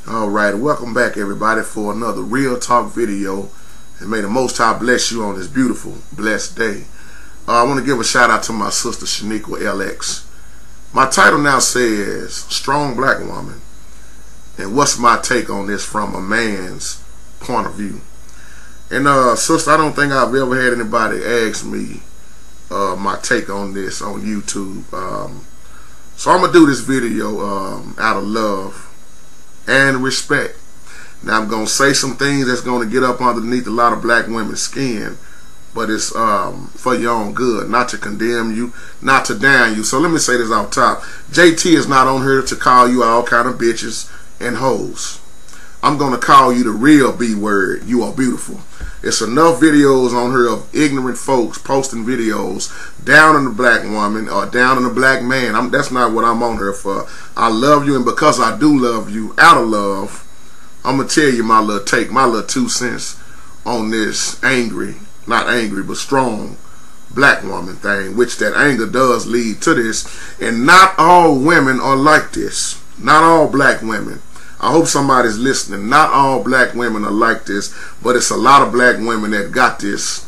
Alright, welcome back everybody for another Real Talk video. And may the Most High bless you on this beautiful, blessed day. I want to give a shout out to my sister Shaniqua LX. My title now says, Strong Black Woman. And what's my take on this from a man's point of view? And sister, I don't think I've ever had anybody ask me my take on this on YouTube. So I'm going to do this video out of love and respect. Now I'm going to say some things that's going to get up underneath a lot of black women's skin, but it's for your own good, not to condemn you, not to down you. So let me say this off top. JT is not on here to call you all kind of bitches and hoes. I'm going to call you the real B word. You are beautiful. It's enough videos on here of ignorant folks posting videos down on the black woman or down on the black man. That's not what I'm on here for. I love you, and because I do love you, out of love, I'm going to tell you my little take, my little 2 cents on this angry, not angry, but strong black woman thing, which that anger does lead to this. And not all women are like this. Not all black women. I hope somebody's listening. Not all black women are like this, but it's a lot of black women that got this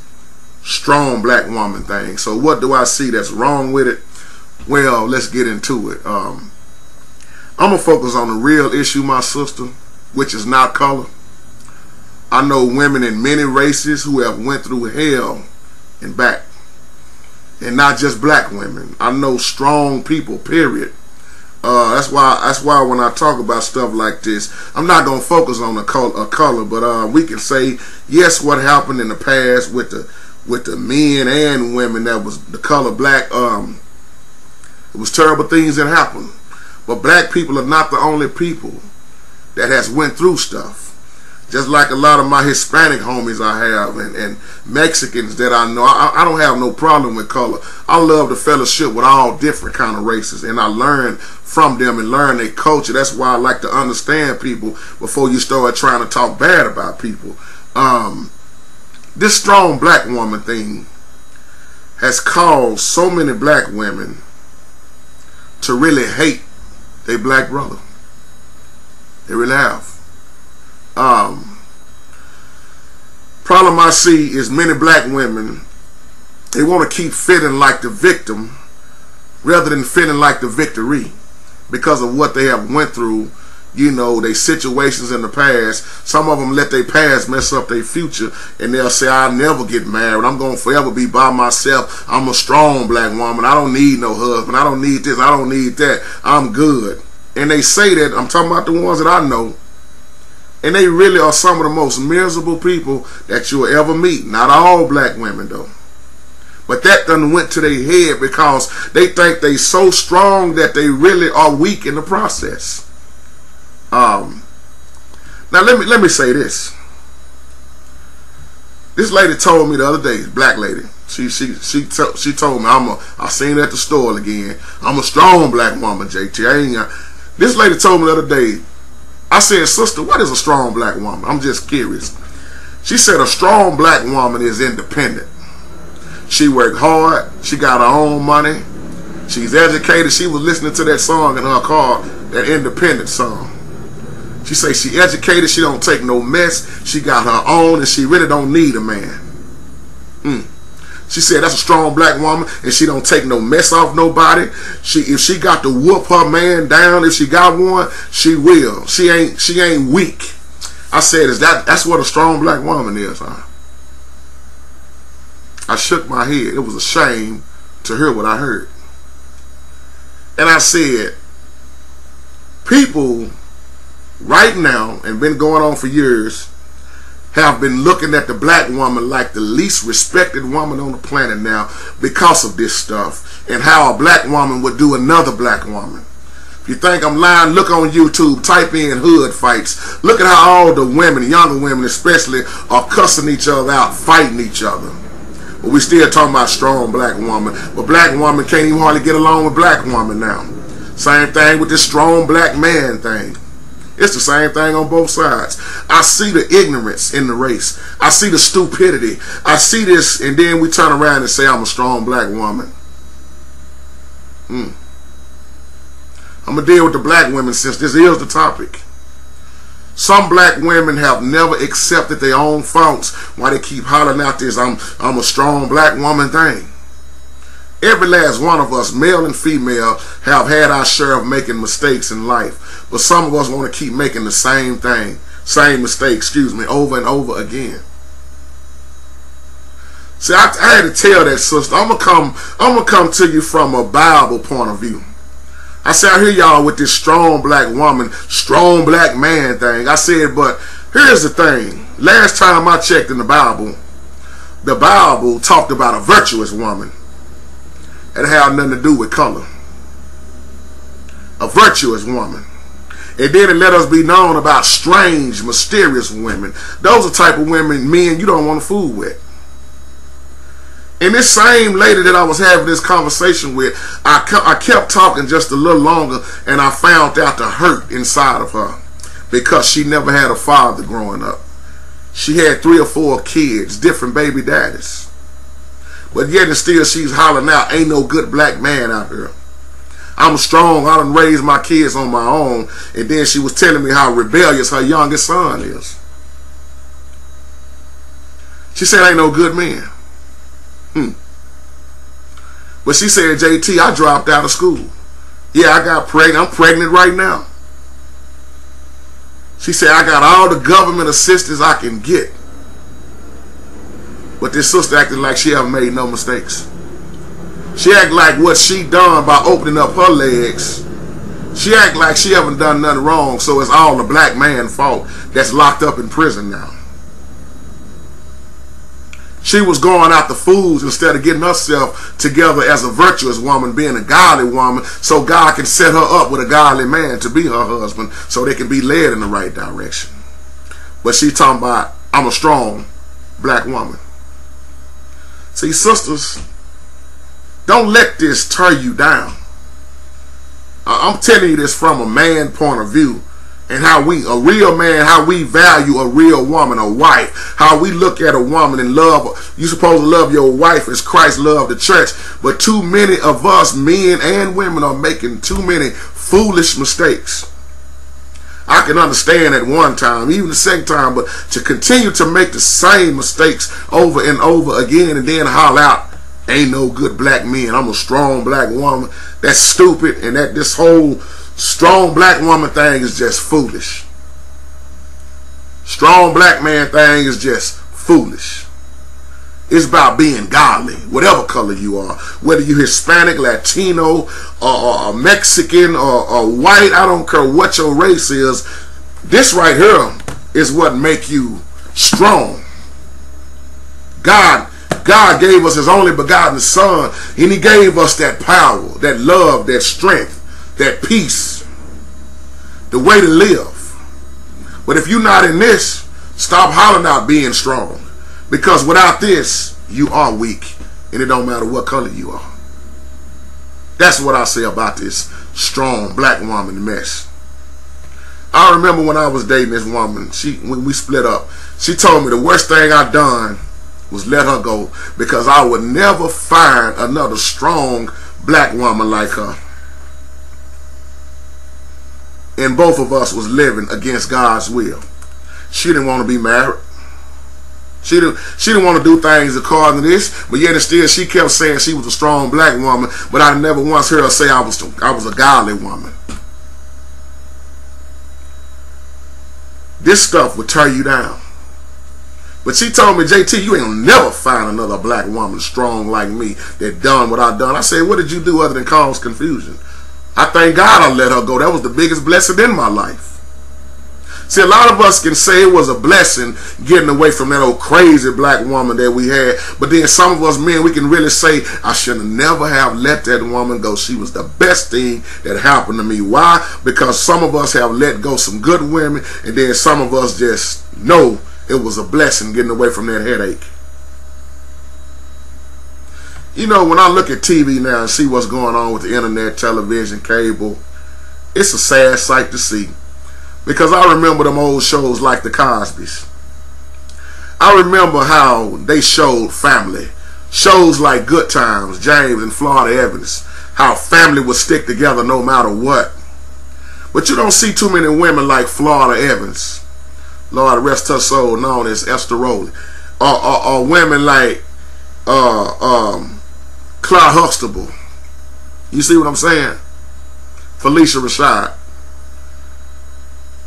strong black woman thing. So what do I see that's wrong with it? Well, let's get into it. I'm going to focus on the real issue, my sister, which is not color. I know women in many races who have went through hell and back. And not just black women. I know strong people, period. That's why when I talk about stuff like this, I'm not gonna focus on a color, but we can say yes, what happened in the past with the men and women that was the color black. It was terrible things that happened, but black people are not the only people that has went through stuff. Just like a lot of my Hispanic homies I have and Mexicans that I know, I don't have no problem with color. I love the fellowship with all different kind of races, and I learn from them and learn their culture. That's why I like to understand people before you start trying to talk bad about people. This strong black woman thing has caused so many black women to really hate their black brother. They really have. Problem I see is many black women, they want to keep feeling like the victim rather than feeling like the victory because of what they have went through, you know, their situations in the past. Some of them let their past mess up their future, and they'll say, I'll never get married. I'm going to forever be by myself. I'm a strong black woman. I don't need no husband. I don't need this. I don't need that. I'm good. And they say that. I'm talking about the ones that I know. And they really are some of the most miserable people that you'll ever meet. Not all black women, though. But that done went to their head because they think they so strong that they really are weak in the process. Now let me say this. This lady told me the other day, black lady. She told me, I seen her at the store again. I'm a strong black woman, JT. This lady told me the other day. I said, sister, what is a strong black woman? I'm just curious. She said a strong black woman is independent. She worked hard. She got her own money. She's educated. She was listening to that song in her car, that independent song. She say she educated. She don't take no mess. She got her own, and she really don't need a man. She said that's a strong black woman, and she don't take no mess off nobody. If she got to whoop her man down, if she got one, she will. She ain't weak. I said, that's what a strong black woman is, huh? I shook my head. It was a shame to hear what I heard. And I said, people right now, and been going on for years, have been looking at the black woman like the least respected woman on the planet now because of this stuff and how a black woman would do another black woman. If you think I'm lying, look on YouTube, type in hood fights. Look at how all the women, younger women especially, are cussing each other out, fighting each other. But we still talking about strong black woman. But black woman can't even hardly get along with black woman now. Same thing with this strong black man thing. It's the same thing on both sides. I see the ignorance in the race. I see the stupidity. I see this, and then we turn around and say I'm a strong black woman. I'm going to deal with the black women since this is the topic. Some black women have never accepted their own faults while they keep hollering out this I'm a strong black woman thing. Every last one of us, male and female, have had our share of making mistakes in life. But some of us want to keep making the same mistake, over and over again. See, I had to tell that sister, I'm gonna come to you from a Bible point of view. I said, I hear y'all with this strong black woman, strong black man thing. I said, but here's the thing. Last time I checked in the Bible talked about a virtuous woman. It had nothing to do with color. A virtuous woman. And then it let us be known about strange, mysterious women. Those are the type of women, men, you don't want to fool with. And this same lady that I was having this conversation with, I kept talking just a little longer, and I found out the hurt inside of her because she never had a father growing up. She had 3 or 4 kids, different baby daddies. But yet and still she's hollering out, ain't no good black man out there. I'm strong, I done raised my kids on my own. And then she was telling me how rebellious her youngest son is. She said, ain't no good man. But she said, JT, I dropped out of school. Yeah, I got pregnant. I'm pregnant right now. She said, I got all the government assistance I can get. But this sister acted like she haven't made no mistakes. She act like what she done by opening up her legs, she act like she haven't done nothing wrong, so it's all the black man's fault that's locked up in prison now. She was going after fools instead of getting herself together as a virtuous woman, being a godly woman, so God can set her up with a godly man to be her husband so they can be led in the right direction. But she talking about, I'm a strong black woman. See, sisters, don't let this tear you down. I'm telling you this from a man point of view. And how a real man, how we value a real woman, a wife. How we look at a woman and love her. You're supposed to love your wife as Christ loved the church. But too many of us, men and women, are making too many foolish mistakes. I can understand at one time, even the second time, but to continue to make the same mistakes over and over again and then holler out, ain't no good black men, I'm a strong black woman. That's stupid, and that this whole strong black woman thing is just foolish. Strong black man thing is just foolish. It's about being godly, whatever color you are. Whether you're Hispanic, Latino, or Mexican, or white, I don't care what your race is. This right here is what make you strong. God gave us his only begotten son, and he gave us that power, that love, that strength, that peace, the way to live. But if you're not in this, stop hollering out being strong. Because without this, you are weak. And it don't matter what color you are. That's what I say about this strong black woman mess. I remember when I was dating this woman, when we split up, she told me the worst thing I done was let her go, because I would never find another strong black woman like her. And both of us was living against God's will. She didn't want to be married. She didn't want to do things according to this, but yet and still she kept saying she was a strong black woman, but I never once heard her say I was a godly woman. This stuff would tear you down. But she told me, JT, you ain't never find another black woman strong like me that done what I done. I said, what did you do other than cause confusion? I thank God I let her go. That was the biggest blessing in my life. See, a lot of us can say it was a blessing getting away from that old crazy black woman that we had. But then some of us men, we can really say, I should have never have let that woman go. She was the best thing that happened to me. Why? Because some of us have let go some good women, and then some of us just know it was a blessing getting away from that headache. You know, when I look at TV now and see what's going on with the internet, television, cable, it's a sad sight to see. Because I remember them old shows like the Cosbys. I remember how they showed family. Shows like Good Times, James and Florida Evans. How family would stick together no matter what. But you don't see too many women like Florida Evans. Lord rest her soul, known as Esther Rowley, or women like Claire Huxtable. You see what I'm saying? Felicia Rashad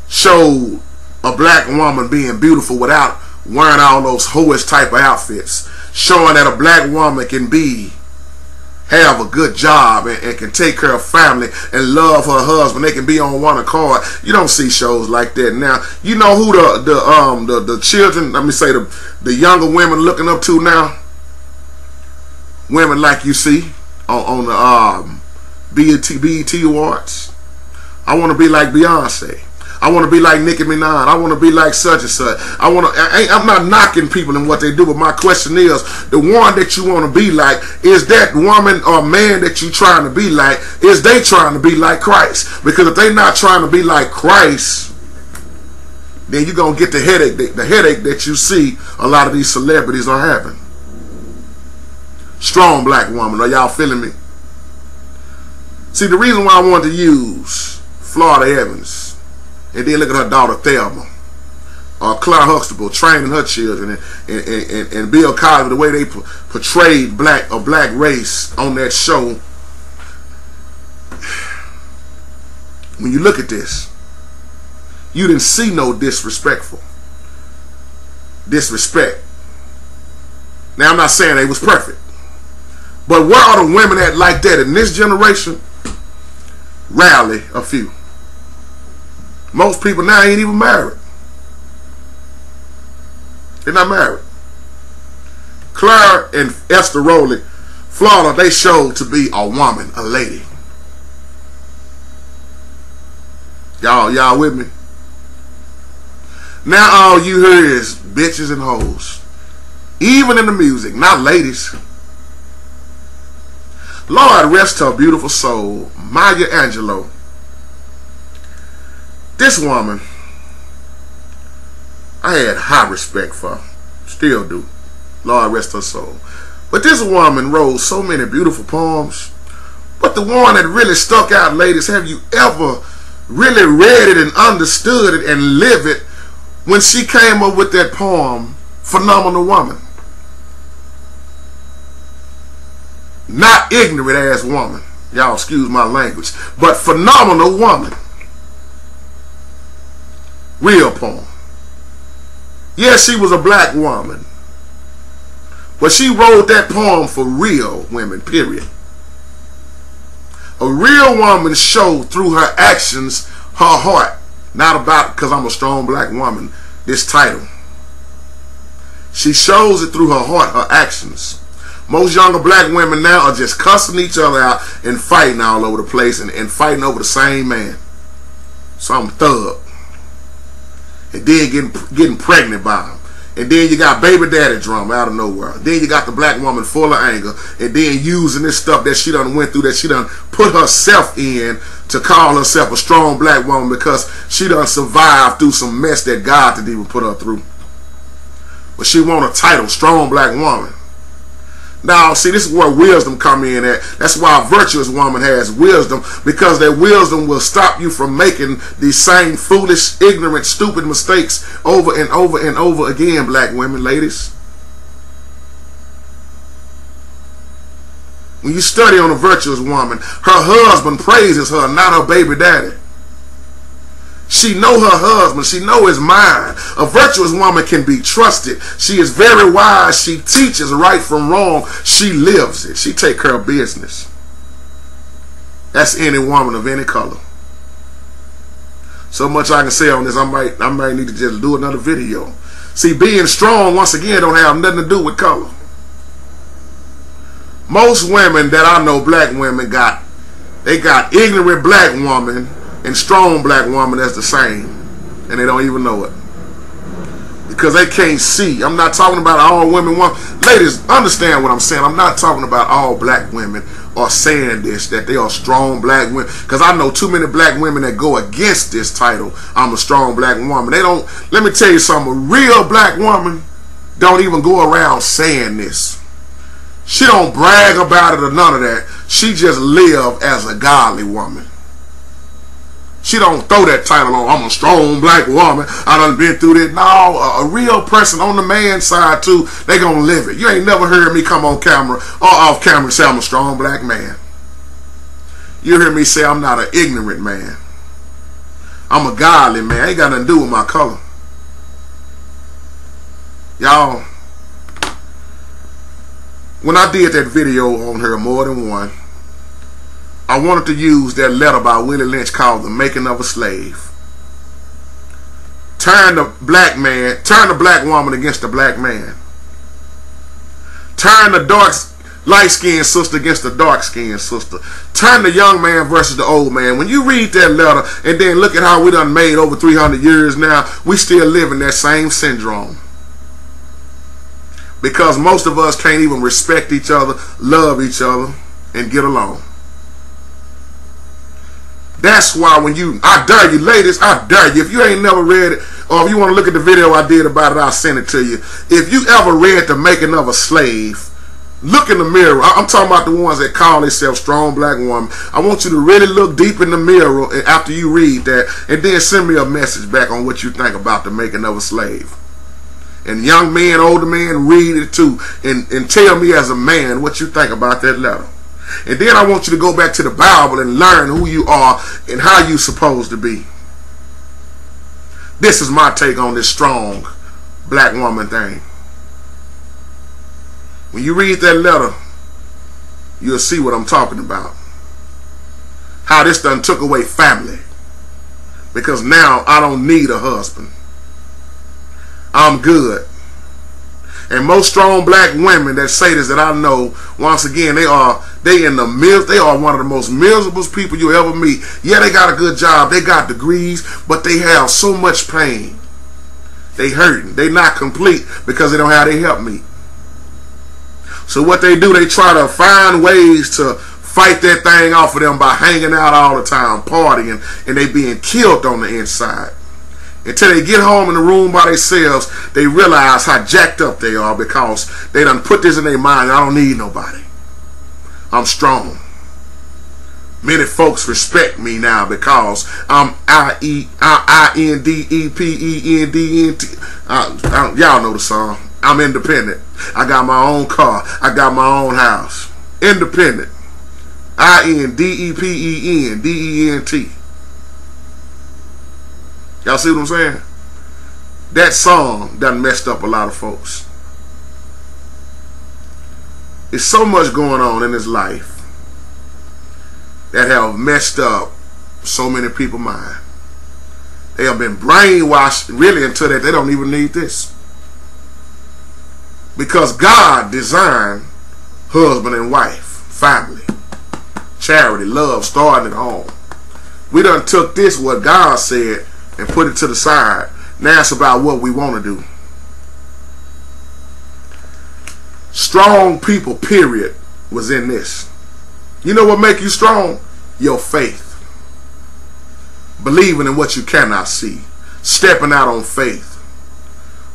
showed a black woman being beautiful without wearing all those hoish type of outfits, showing that a black woman can have a good job and can take care of family and love her husband. They can be on one accord. You don't see shows like that now. You know who the children, let me say the younger women looking up to now? Women like you see on the BET Awards. I want to be like Beyonce. I want to be like Nicki Minaj. I want to be like such and such. I'm not knocking people and what they do, but my question is, the one that you want to be like, is that woman or man that you trying to be like, is they trying to be like Christ? Because if they not trying to be like Christ, then you're going to get the headache that you see a lot of these celebrities are having. Strong black woman. Are y'all feeling me? See, the reason why I wanted to use Florida Evans, and then look at her daughter Thelma, Claire Huxtable training her children, and Bill Cosby, the way they portrayed black race on that show. When you look at this, you didn't see no disrespect. Now, I'm not saying they was perfect, but where are the women at like that in this generation? Rarely a few. Most people now ain't even married. They're not married. Claire and Esther Rowley, Florida, they showed to be a woman, a lady. Y'all with me? Now all you hear is bitches and hoes. Even in the music, not ladies. Lord rest her beautiful soul, Maya Angelou. This woman, I had high respect for, still do. Lord rest her soul. But this woman wrote so many beautiful poems. But the one that really stuck out, ladies, have you ever really read it and understood it and lived it when she came up with that poem, Phenomenal Woman? Not ignorant ass woman. Y'all excuse my language. But phenomenal woman. Real poem. Yes, she was a black woman, but she wrote that poem for real women, period. A real woman showed through her actions her heart. Not about because I'm a strong black woman, this title. She shows it through her heart, her actions. Most younger black women now are just cussing each other out and fighting all over the place and fighting over the same man. Some thug. And then getting pregnant by him. And then you got baby daddy drama out of nowhere. Then you got the black woman full of anger. And then using this stuff that she done went through, that she done put herself in to call herself a strong black woman because she done survived through some mess that God didn't even put her through. But she want a title, strong black woman. Now, see, this is where wisdom come in at. That's why a virtuous woman has wisdom, because that wisdom will stop you from making these same foolish, ignorant, stupid mistakes over and over and over again, black women, ladies. When you study on a virtuous woman, her husband praises her, not her baby daddy. She know her husband. She know his mind. A virtuous woman can be trusted. She is very wise. She teaches right from wrong. She lives it. She take care of business. That's any woman of any color. So much I can say on this. I might need to just do another video. See, being strong, once again, don't have nothing to do with color. Most women that I know, black women, got ignorant black woman and strong black woman that's the same, and they don't even know it because they can't see. I'm not talking about all women. Ladies, understand what I'm saying. I'm not talking about all black women are saying this, that they are strong black women, because I know too many black women that go against this title, I'm a strong black woman. They don't. Let me tell you something. A real black woman don't even go around saying this. She don't brag about it or none of that. She just live as a godly woman. She don't throw that title on. I'm a strong black woman. I done been through this. No, a real person on the man's side too, they gonna live it. You ain't never heard me come on camera or off camera and say I'm a strong black man. You hear me say I'm not an ignorant man. I'm a godly man. Ain't got nothing to do with my color. Y'all, when I did that video on her, More Than One, I wanted to use that letter by Willie Lynch called The Making of a Slave. Turn the black woman against the black man. Turn the light-skinned sister against the dark-skinned sister. Turn the young man versus the old man. When you read that letter and then look at how we done made over 300 years now, we still live in that same syndrome. Because most of us can't even respect each other, love each other, and get along. That's why I dare you, ladies, I dare you. If you ain't never read it, or if you want to look at the video I did about it, I'll send it to you. If you ever read The Making of a Slave, look in the mirror. I'm talking about the ones that call themselves strong black woman. I want you to really look deep in the mirror after you read that, and then send me a message back on what you think about The Making of a Slave. And young men, older men, read it too, and tell me as a man what you think about that letter. And then I want you to go back to the Bible and learn who you are and how you're supposed to be. This is my take on this strong black woman thing. When you read that letter, you'll see what I'm talking about. How this done took away family. Because now I don't need a husband. I'm good. And most strong black women that say this that I know, once again, they are one of the most miserable people you ever meet. Yeah, they got a good job, they got degrees, but they have so much pain. They hurting. They not complete because they don't have their help meet. So what they do, they try to find ways to fight that thing off of them by hanging out all the time, partying, and they being killed on the inside. Until they get home in the room by themselves, they realize how jacked up they are because they done put this in their mind. I don't need nobody. I'm strong. Many folks respect me now because I'm I-N-D-E-P-E-N-D-E-N-T. Y'all know the song. I'm independent. I got my own car. I got my own house. Independent. I-N-D-E-P-E-N-D-E-N-T. Y'all see what I'm saying? That song done messed up a lot of folks. There's so much going on in this life that have messed up so many people's mind. They have been brainwashed really until that they don't even need this. Because God designed husband and wife, family, charity, love, starting at home. We done took this, what God said, and put it to the side. Now it's about what we want to do. Strong people, period, was in this. You know what make you strong? Your faith. Believing in what you cannot see. Stepping out on faith.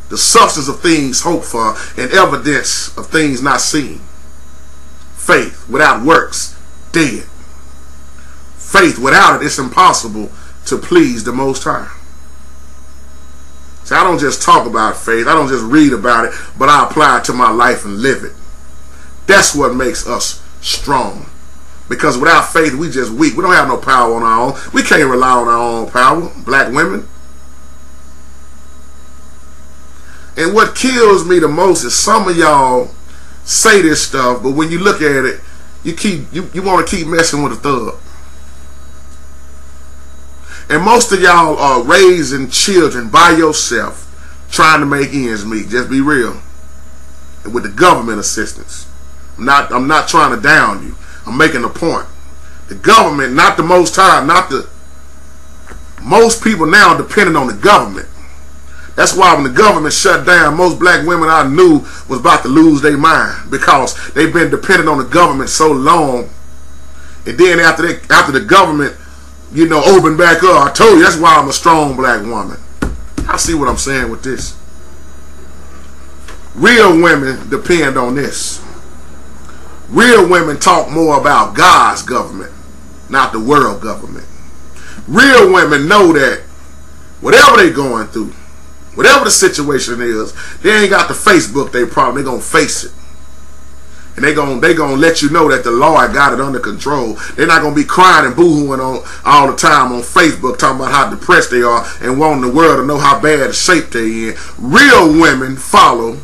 The substance of things hoped for and evidence of things not seen. Faith without works, dead. Faith without it, it's impossible to please the Most High. See, I don't just talk about faith. I don't just read about it, but I apply it to my life and live it. That's what makes us strong. Because without faith, we just weak. We don't have no power on our own. We can't rely on our own power, black women. And what kills me the most is some of y'all say this stuff, but when you look at it, you want to keep messing with a thug. And most of y'all are raising children by yourself, trying to make ends meet. Just be real. And with the government assistance. I'm not trying to down you. I'm making a point. The government, not the Most High, most people now are dependent on the government. That's why when the government shut down, most black women I knew was about to lose their mind because they've been dependent on the government so long. And then after the government, open back up, I told you that's why I'm a strong black woman. I see what I'm saying with this. Real women depend on this. Real women talk more about God's government, not the world government. Real women know that whatever they going through, whatever the situation is, they ain't got to Facebook their problem. They gonna face it. And they gonna let you know that the Lord got it under control. They're not gonna be crying and boo-hooing on all the time on Facebook talking about how depressed they are and wanting the world to know how bad shape they in. Real women follow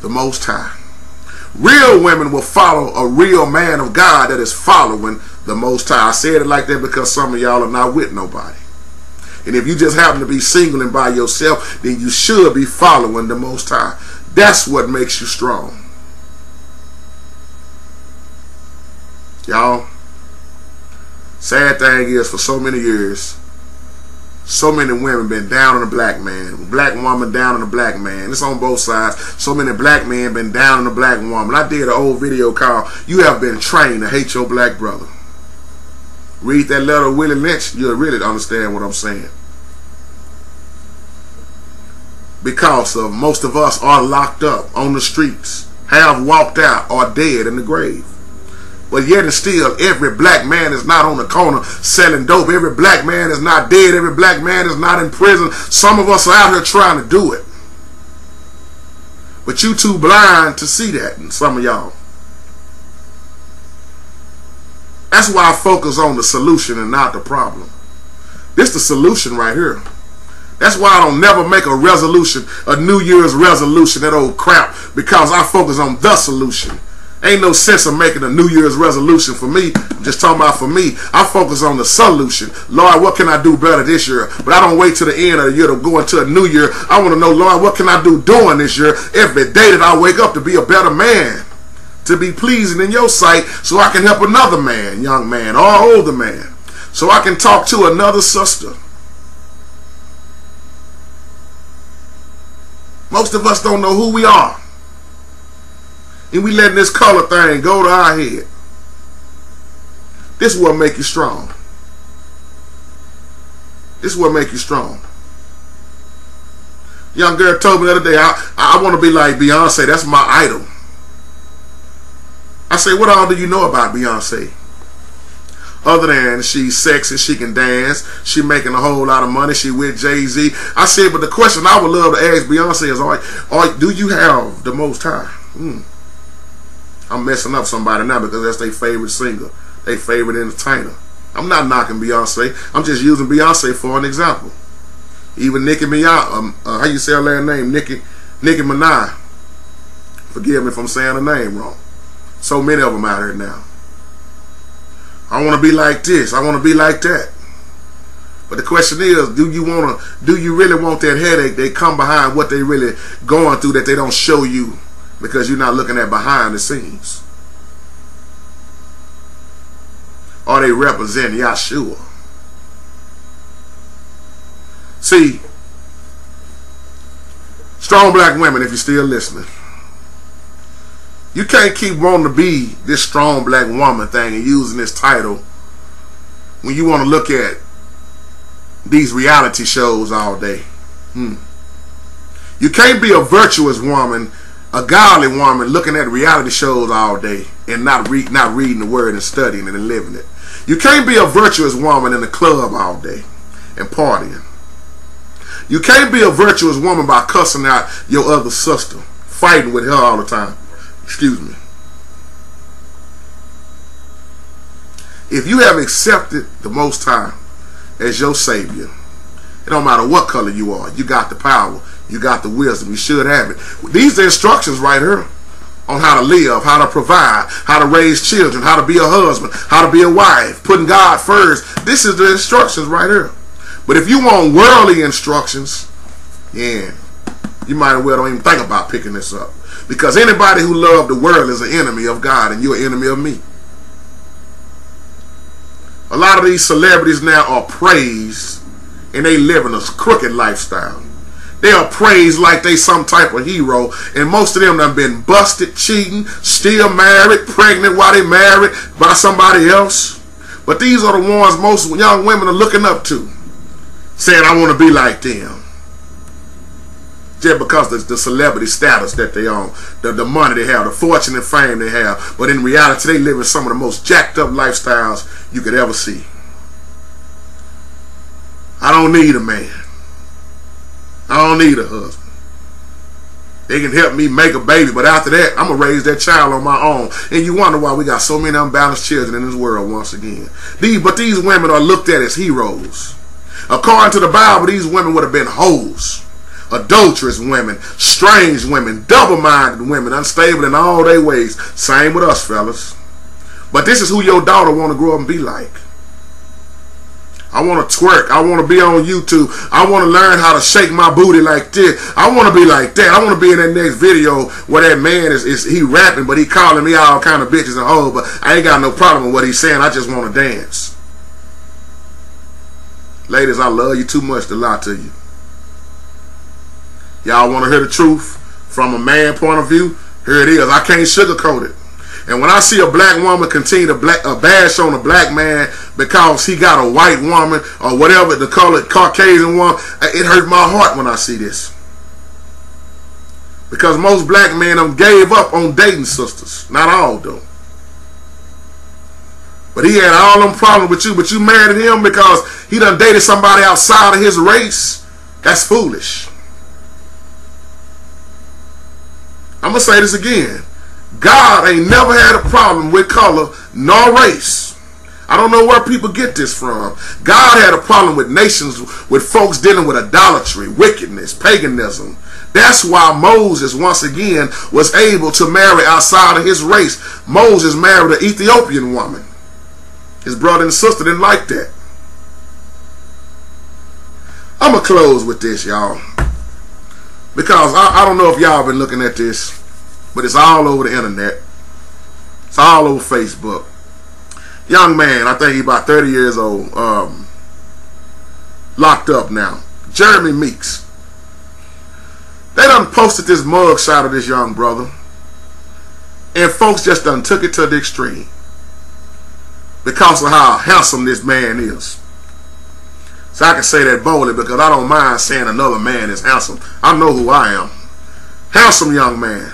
the Most High. Real women will follow a real man of God that is following the Most High. I said it like that because some of y'all are not with nobody. And if you just happen to be single and by yourself, then you should be following the Most High. That's what makes you strong. Y'all, sad thing is, for so many years, so many women been down on a black man. Black woman down on a black man. It's on both sides. So many black men been down on a black woman. I did an old video called "You Have Been Trained to Hate Your Black Brother." Read that letter of Willie Lynch, you'll really understand what I'm saying. Because of most of us are locked up on the streets, have walked out, or dead in the grave. But yet and still, every black man is not on the corner selling dope. Every black man is not dead. Every black man is not in prison. Some of us are out here trying to do it. But you too blind to see that, and some of y'all. That's why I focus on the solution and not the problem. This the solution right here. That's why I don't never make a resolution, a New Year's resolution, that old crap, because I focus on the solution. Ain't no sense of making a New Year's resolution for me. I'm just talking about for me. I focus on the solution. Lord, what can I do better this year? But I don't wait till the end of the year to go into a new year. I want to know, Lord, what can I do during this year? Every day that I wake up to be a better man, to be pleasing in your sight, so I can help another man, young man, or older man, so I can talk to another sister. Most of us don't know who we are. And we letting this color thing go to our head. This is what make you strong. This is what make you strong. Young girl told me the other day, I want to be like Beyonce. That's my idol. I say, what all do you know about Beyonce? Other than she's sexy, she can dance, she making a whole lot of money, she with Jay-Z. I said, but the question I would love to ask Beyonce is, do you have the Most High? I'm messing up somebody now because that's their favorite singer, their favorite entertainer. I'm not knocking Beyonce. I'm just using Beyonce for an example. Even Nicki Minaj, how you say her last name? Nicki Minaj. Forgive me if I'm saying her name wrong. So many of them out here now. I want to be like this. I want to be like that. But the question is, do you really want that headache? They come behind what they really going through that they don't show you, because you're not looking at behind the scenes. Or they represent Yahshua. See, strong black women, if you're still listening, you can't keep wanting to be this strong black woman thing and using this title when you want to look at these reality shows all day. You can't be a virtuous woman, a godly woman, looking at reality shows all day and not reading the word and studying it and living it. You can't be a virtuous woman in the club all day and partying. You can't be a virtuous woman by cussing out your other sister, fighting with her all the time. Excuse me. If you have accepted the Most High as your Savior, it don't matter what color you are, you got the power, you got the wisdom, you should have it. These are instructions right here on how to live, how to provide, how to raise children, how to be a husband, how to be a wife, putting God first. This is the instructions right here. But if you want worldly instructions, yeah, you might as well don't even think about picking this up. Because anybody who loves the world is an enemy of God, and you're an enemy of me. A lot of these celebrities now are praised, and they live in a crooked lifestyle. They are praised like they some type of hero, and most of them have been busted, cheating, still married, pregnant while they married by somebody else. But these are the ones most young women are looking up to, saying, I want to be like them. Just because the celebrity status that they own, the money they have, the fortune and fame they have. But in reality, they live in some of the most jacked up lifestyles you could ever see. I don't need a man. I don't need a husband. They can help me make a baby, but after that, I'm going to raise that child on my own. And you wonder why we got so many unbalanced children in this world once again. But these women are looked at as heroes. According to the Bible, these women would have been hoes, adulterous women, strange women, double-minded women, unstable in all their ways. Same with us, fellas. But this is who your daughter want to grow up and be like. I want to twerk. I want to be on YouTube. I want to learn how to shake my booty like this. I want to be like that. I want to be in that next video where that man is he rapping, but he calling me all kind of bitches and hoes, but I ain't got no problem with what he's saying. I just want to dance. Ladies, I love you too much to lie to you. Y'all want to hear the truth from a man point of view? Here it is. I can't sugarcoat it. And when I see a black woman continue to bash on a black man because he got a white woman or whatever, the colored Caucasian woman, it hurt my heart when I see this. Because most black men gave up on dating sisters. Not all, though. But he had all them problems with you, but you mad at him because he done dated somebody outside of his race? That's foolish. I'm going to say this again. God ain't never had a problem with color nor race. I don't know where people get this from. God had a problem with nations, with folks dealing with idolatry, wickedness, paganism. That's why Moses, once again, was able to marry outside of his race. Moses married an Ethiopian woman. His brother and sister didn't like that. I'm going to close with this, y'all. Because I don't know if y'all been looking at this, but it's all over the internet. It's all over Facebook. Young man, I think he's about 30 years old, locked up now. Jeremy Meeks. They done posted this mug shot of this young brother. And folks just done took it to the extreme. Because of how handsome this man is. So I can say that boldly because I don't mind saying another man is handsome. I know who I am. Handsome young man.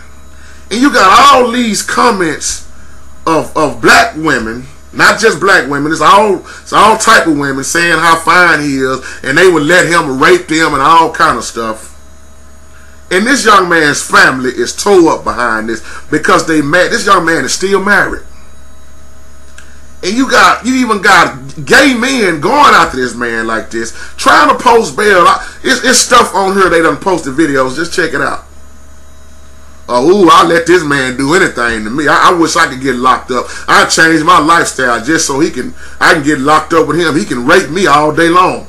And you got all these comments of black women, not just black women, it's all type of women saying how fine he is, and they would let him rape them and all kind of stuff. And this young man's family is tore up behind this because this young man is still married. And you even got gay men going after this man like this, trying to post bail. It's stuff on here they done posted videos. Just check it out. Oh, I'll let this man do anything to me. I wish I could get locked up. I change my lifestyle just so I can get locked up with him. He can rape me all day long.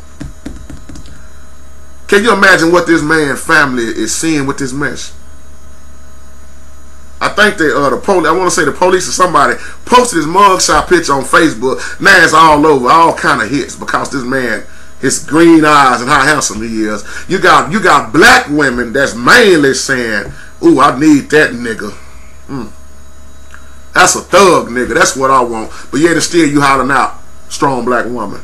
Can you imagine what this man's family is seeing with this mess? I think the police, I want to say the police or somebody posted his mugshot picture on Facebook. Now it's all over, all kind of hits because this man, his green eyes and how handsome he is. You got black women that's mainly saying, "Ooh, I need that nigga. That's a thug nigga. That's what I want." But yet and still you hollering out, strong black woman.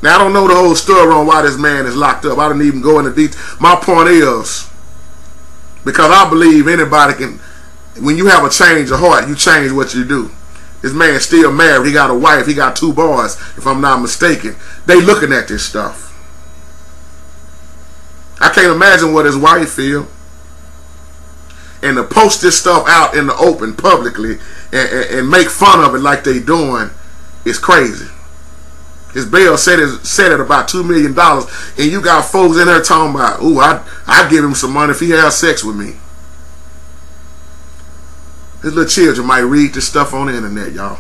Now I don't know the whole story on why this man is locked up. I didn't even go into detail. My point is, because I believe anybody can, when you have a change of heart, you change what you do. This man's still married. He got a wife. He got 2 boys, if I'm not mistaken. They looking at this stuff. I can't imagine what his wife feel. And to post this stuff out in the open publicly and make fun of it like they doing is crazy. His bail set at about $2 million, and you got folks in there talking about, "Ooh, I'd give him some money if he has sex with me." His little children might read this stuff on the internet, y'all.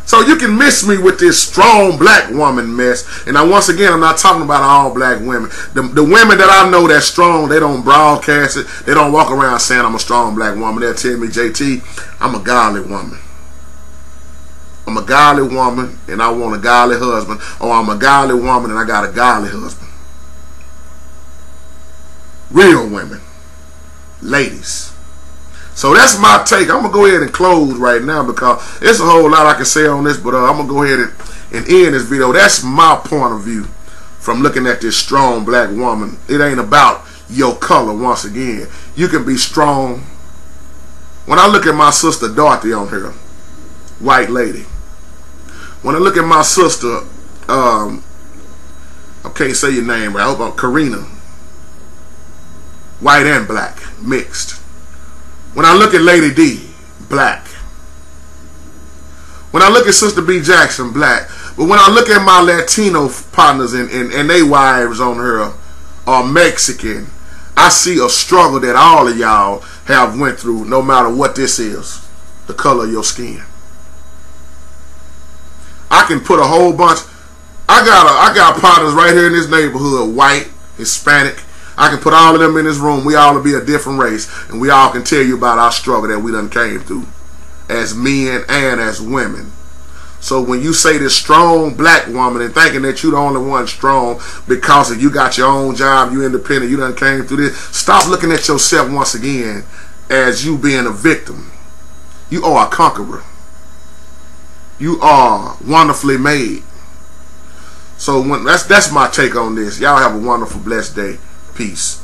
So you can miss me with this strong black woman mess. And now once again, I'm not talking about all black women. The women that I know that's strong, they don't broadcast it. They don't walk around saying I'm a strong black woman. They'll tell me, "JT, I'm a godly woman. I'm a godly woman and I want a godly husband." Or "I'm a godly woman and I got a godly husband." Real women. Ladies. So that's my take. I'm going to go ahead and close right now because there's a whole lot I can say on this, but I'm going to go ahead and end this video. That's my point of view from looking at this strong black woman. It ain't about your color once again. You can be strong. When I look at my sister Dorothy on here, white lady. When I look at my sister, I can't say your name, but I hope I'm Karina. White and black, mixed. When I look at Lady D, black. When I look at Sister B Jackson, black. But when I look at my Latino partners and they wives on her are Mexican, I see a struggle that all of y'all have went through, no matter what this is, the color of your skin. I can put a whole bunch. I got partners right here in this neighborhood, white, Hispanic. I can put all of them in this room. We all will be a different race, and we all can tell you about our struggle that we done came through as men and as women. So when you say this strong black woman and thinking that you the only one strong because if you got your own job, you independent, you done came through this, stop looking at yourself once again as you being a victim. You are a conqueror. You are wonderfully made. So that's my take on this. Y'all have a wonderful, blessed day. Peace.